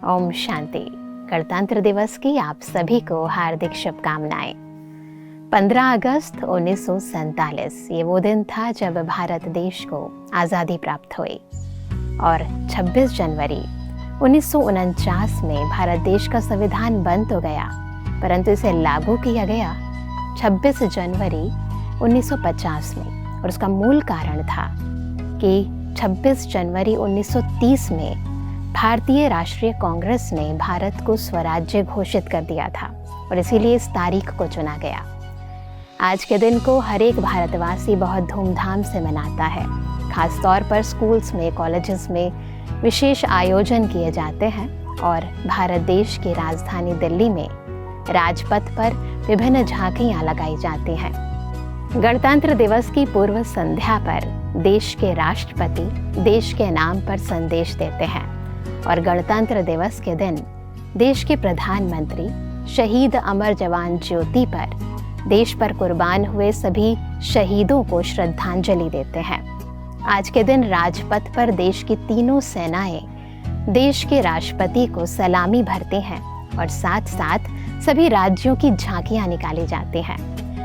ओम शांति। गणतंत्र दिवस की आप सभी को हार्दिक शुभकामनाएं। 15 अगस्त 1947 ये वो दिन था जब भारत देश को आज़ादी प्राप्त हुई और 26 जनवरी 1949 में भारत देश का संविधान बन तो गया, परंतु इसे लागू किया गया 26 जनवरी 1950 में। और उसका मूल कारण था कि 26 जनवरी 1930 में भारतीय राष्ट्रीय कांग्रेस ने भारत को स्वराज्य घोषित कर दिया था और इसीलिए इस तारीख को चुना गया। आज के दिन को हर एक भारतवासी बहुत धूमधाम से मनाता है। खास तौर पर स्कूल्स में, कॉलेजेस में विशेष आयोजन किए जाते हैं और भारत देश की राजधानी दिल्ली में राजपथ पर विभिन्न झांकियां लगाई जाती हैं। गणतंत्र दिवस की पूर्व संध्या पर देश के राष्ट्रपति देश के नाम पर संदेश देते हैं और गणतंत्र दिवस के दिन देश के प्रधानमंत्री शहीद अमर जवान ज्योति पर देश पर कुर्बान हुए सभी शहीदों को श्रद्धांजलि देते हैं। आज के दिन राजपथ पर देश की तीनों सेनाएं देश के राष्ट्रपति को सलामी भरती हैं और साथ साथ सभी राज्यों की झांकियां निकाली जाती हैं।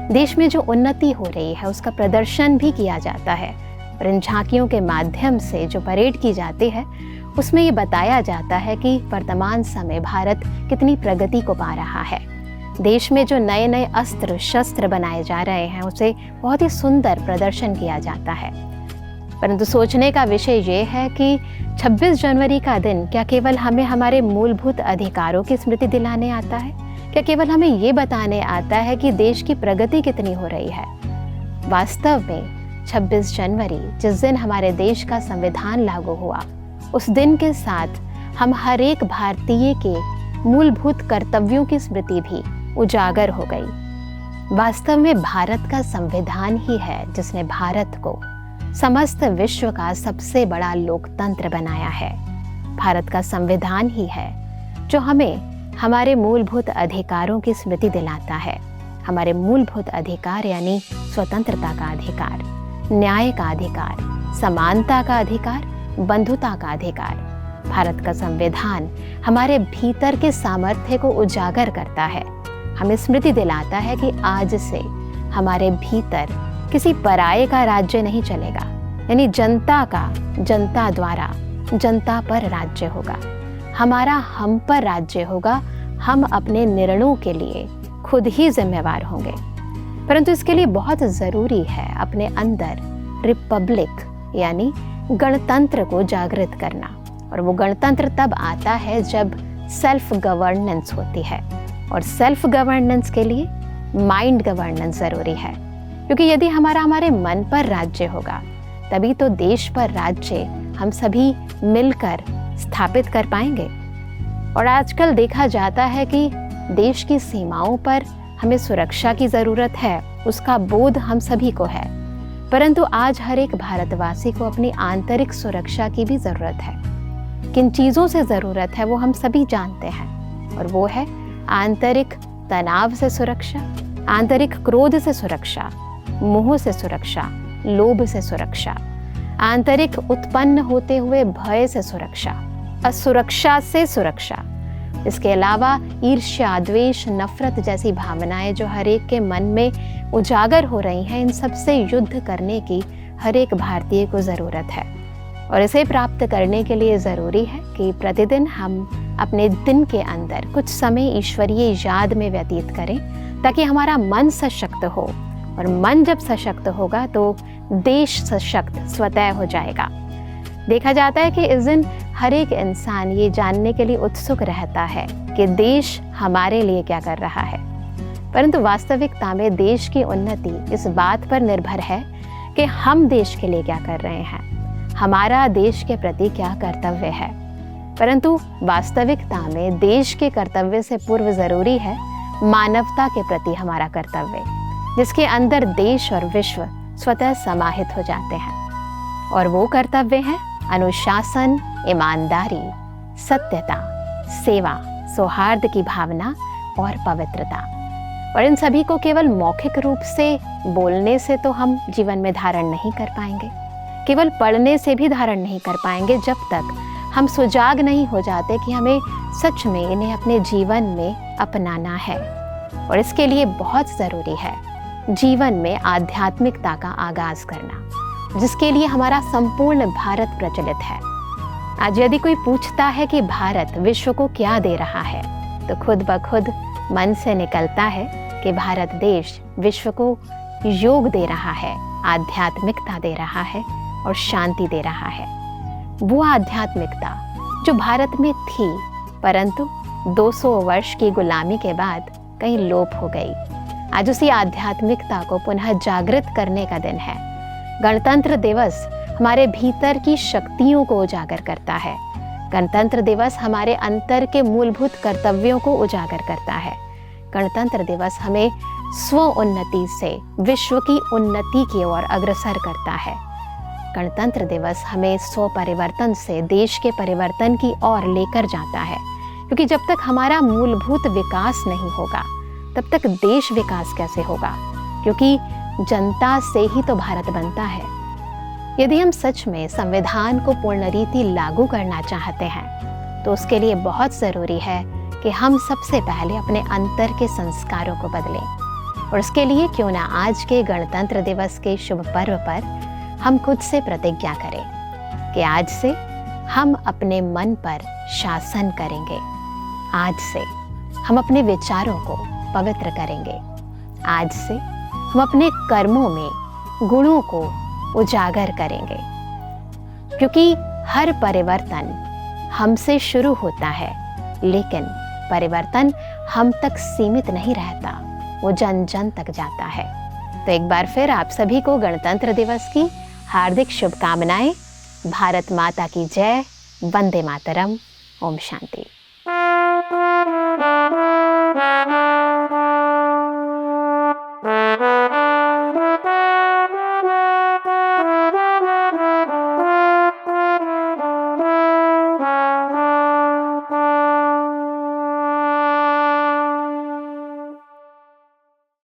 देश में जो उन्नति हो रही है उसका प्रदर्शन भी किया जाता है और इन झांकियों के माध्यम से जो परेड की जाती है उसमें ये बताया जाता है कि वर्तमान समय भारत कितनी प्रगति को पा रहा है। देश में जो नए नए अस्त्र शस्त्र बनाए जा रहे हैं उसे बहुत ही सुंदर प्रदर्शन किया जाता है। परंतु सोचने का विषय ये है कि 26 जनवरी का दिन क्या केवल हमें हमारे मूलभूत अधिकारों की स्मृति दिलाने आता है? क्या केवल हमें ये बताने आता है कि देश की प्रगति कितनी हो रही है? वास्तव में 26 जनवरी जिस दिन हमारे देश का संविधान लागू हुआ, उस दिन के साथ हम हर एक भारतीय के मूलभूत कर्तव्यों की स्मृति भी उजागर हो गई। वास्तव में भारत का संविधान ही है जिसने भारत को समस्त विश्व का सबसे बड़ा लोकतंत्र बनाया है। भारत का संविधान ही है जो हमें हमारे मूलभूत अधिकारों की स्मृति दिलाता है। हमारे मूलभूत अधिकार यानी स्वतंत्रता का अधिकार, न्याय का अधिकार, समानता का अधिकार, बंधुता का अधिकार। भारत का संविधान हमारे भीतर के सामर्थ्य को उजागर करता है, हमें स्मृति दिलाता है कि आज से हमारे भीतर किसी पराये का राज्य नहीं चलेगा, यानी जनता का जनता द्वारा जनता पर राज्य होगा। हमारा हम पर राज्य होगा, हम अपने निर्णयों के लिए खुद ही जिम्मेवार होंगे। परंतु इसके लिए बहुत ज़रूरी है अपने अंदर रिपब्लिक यानी गणतंत्र को जागृत करना। और वो गणतंत्र तब आता है जब सेल्फ गवर्नेंस होती है और सेल्फ गवर्नेंस के लिए माइंड गवर्नेंस ज़रूरी है, क्योंकि यदि हमारे मन पर राज्य होगा तभी तो देश पर राज्य हम सभी मिलकर स्थापित कर पाएंगे। और आजकल देखा जाता है कि देश की सीमाओं पर हमें सुरक्षा की ज़रूरत है, उसका बोध हम सभी को है, परंतु आज हर एक भारतवासी को अपनी आंतरिक सुरक्षा की भी ज़रूरत है। किन चीज़ों से ज़रूरत है वो हम सभी जानते हैं, और वो है आंतरिक तनाव से सुरक्षा, आंतरिक क्रोध से सुरक्षा, मोह से सुरक्षा, लोभ से सुरक्षा, आंतरिक उत्पन्न होते हुए भय से सुरक्षा, असुरक्षा से सुरक्षा। इसके अलावा ईर्ष्या, द्वेष, नफरत जैसी भावनाएं जो हर एक के मन में उजागर हो रही हैं, इन सब से युद्ध करने की हर एक भारतीय को ज़रूरत है। और इसे प्राप्त करने के लिए ज़रूरी है कि प्रतिदिन हम अपने दिन के अंदर कुछ समय ईश्वरीय याद में व्यतीत करें, ताकि हमारा मन सशक्त हो, और मन जब सशक्त होगा तो देश सशक्त स्वतः हो जाएगा। देखा जाता है कि इस दिन हर एक इंसान ये जानने के लिए उत्सुक रहता है कि देश हमारे लिए क्या कर रहा है, परंतु वास्तविकता में देश की उन्नति इस बात पर निर्भर है कि हम देश के लिए क्या कर रहे हैं, हमारा देश के प्रति क्या कर्तव्य है। परंतु वास्तविकता में देश के कर्तव्य से पूर्व ज़रूरी है मानवता के प्रति हमारा कर्तव्य, जिसके अंदर देश और विश्व स्वतः समाहित हो जाते हैं। और वो कर्तव्य है अनुशासन, ईमानदारी, सत्यता, सेवा, सौहार्द की भावना और पवित्रता। और इन सभी को केवल मौखिक रूप से बोलने से तो हम जीवन में धारण नहीं कर पाएंगे, केवल पढ़ने से भी धारण नहीं कर पाएंगे, जब तक हम सुजाग नहीं हो जाते कि हमें सच में इन्हें अपने जीवन में अपनाना है। और इसके लिए बहुत ज़रूरी है जीवन में आध्यात्मिकता का आगाज़ करना, जिसके लिए हमारा संपूर्ण भारत प्रचलित है। आज यदि कोई पूछता है कि भारत विश्व को क्या दे रहा है, तो खुद ब खुद मन से निकलता है कि भारत देश विश्व को योग दे रहा है, आध्यात्मिकता दे रहा है और शांति दे रहा है। वो आध्यात्मिकता जो भारत में थी, परंतु 200 वर्ष की गुलामी के बाद कहीं लोप हो गई। आज उसी आध्यात्मिकता को पुनः जागृत करने का दिन है। गणतंत्र दिवस हमारे भीतर की शक्तियों को उजागर करता है। गणतंत्र दिवस हमारे अंतर के मूलभूत कर्तव्यों को उजागर करता है। गणतंत्र दिवस हमें स्व उन्नति से विश्व की उन्नति की ओर अग्रसर करता है। गणतंत्र दिवस हमें स्व परिवर्तन से देश के परिवर्तन की ओर लेकर जाता है, क्योंकि जब तक हमारा मूलभूत विकास नहीं होगा तब तक देश विकास कैसे होगा, क्योंकि जनता से ही तो भारत बनता है। यदि हम सच में संविधान को पूर्ण रीति लागू करना चाहते हैं तो उसके लिए बहुत ज़रूरी है कि हम सबसे पहले अपने अंतर के संस्कारों को बदलें। और इसके लिए क्यों ना आज के गणतंत्र दिवस के शुभ पर्व पर हम खुद से प्रतिज्ञा करें कि आज से हम अपने मन पर शासन करेंगे। आज से हम अपने विचारों को पवित्र करेंगे। आज से हम अपने कर्मों में गुणों को उजागर करेंगे, क्योंकि हर परिवर्तन हमसे शुरू होता है, लेकिन परिवर्तन हम तक सीमित नहीं रहता, वो जन जन तक जाता है। तो एक बार फिर आप सभी को गणतंत्र दिवस की हार्दिक शुभकामनाएं। भारत माता की जय। वंदे मातरम। ओम शांति।